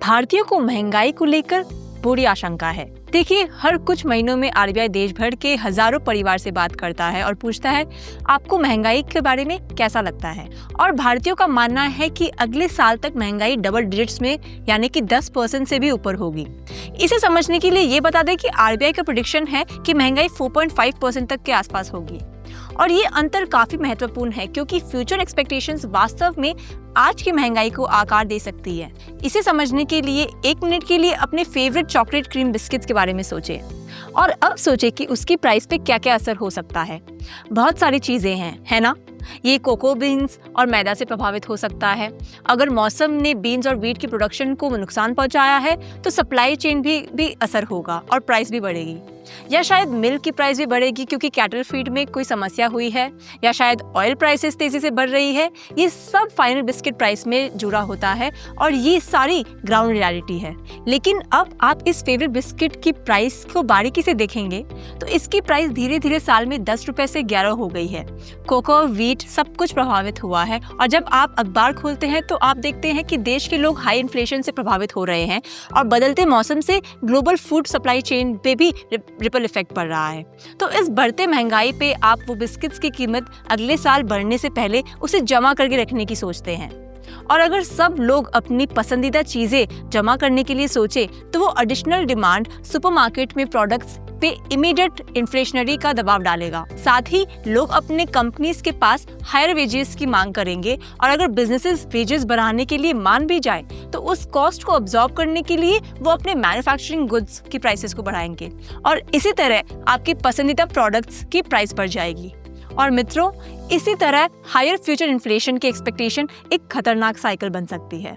भारतीयों को महंगाई को लेकर बुरी आशंका है। देखिए, हर कुछ महीनों में आरबीआई देश भर के हजारों परिवार से बात करता है और पूछता है आपको महंगाई के बारे में कैसा लगता है। और भारतीयों का मानना है कि अगले साल तक महंगाई डबल डिजिट्स में यानी कि 10% से भी ऊपर होगी। इसे समझने के लिए ये बता दें कि आरबीआई का प्रेडिक्शन है कि महंगाई 4.5% तक के आसपास होगी। और ये अंतर काफी महत्वपूर्ण है क्योंकि फ्यूचर एक्सपेक्टेशंस वास्तव में आज की महंगाई को आकार दे सकती है। इसे समझने के लिए 1 मिनट के लिए अपने फेवरेट चॉकलेट क्रीम बिस्किट्स के बारे में सोचें और अब सोचें कि उसकी प्राइस पे क्या क्या असर हो सकता है। बहुत सारी चीजें हैं, है ना? ये कोको बीन्स और मैदा से प्रभावित हो सकता है। अगर मौसम ने बीन्स और व्हीट की प्रोडक्शन को नुकसान पहुंचाया है तो सप्लाई चेन भी असर होगा और प्राइस भी बढ़ेगी। या शायद मिल्क की प्राइस भी बढ़ेगी क्योंकि कैटल फीड में कोई समस्या हुई है, या शायद ऑयल प्राइसेस तेजी से बढ़ रही है। ये सब फाइनल बिस्किट प्राइस में जुड़ा होता है और ये सारी ग्राउंड रियलिटी है। लेकिन अब आप इस फेवरेट बिस्किट की प्राइस को बारीकी से देखेंगे तो इसकी प्राइस धीरे धीरे साल में 10 रुपए से 11 हो गई है। कोको, व्हीट सब कुछ प्रभावित हुआ है और जब आप अखबार खोलते हैं तो आप देखते हैं कि देश के लोग हाई इन्फ्लेशन से प्रभावित हो रहे हैं और बदलते मौसम से ग्लोबल फूड सप्लाई चेन पे भी रिपल इफेक्ट पड़ रहा है। तो इस बढ़ते महंगाई पे आप वो बिस्किट्स की कीमत अगले साल बढ़ने से पहले उसे जमा करके रखने की सोचते हैं। और अगर सब लोग अपनी पसंदीदा चीजें जमा करने के लिए सोचे तो वो एडिशनल डिमांड सुपरमार्केट में प्रोडक्ट्स पे इमीडिएट इन्फ्लेशनरी का दबाव डालेगा। साथ ही लोग अपने कंपनीज के पास हायर वेजेस की मांग करेंगे और अगर बिजनेसेस वेजेस बढ़ाने के लिए मान भी जाए तो उस कॉस्ट को अब्सॉर्ब करने के लिए वो अपने मैन्युफैक्चरिंग गुड्स की प्राइसेस को बढ़ाएंगे और इसी तरह आपकी पसंदीदा प्रोडक्ट्स की प्राइस बढ़ जाएगी। और मित्रों, इसी तरह हायर फ्यूचर इन्फ्लेशन की एक्सपेक्टेशन एक खतरनाक साइकिल बन सकती है।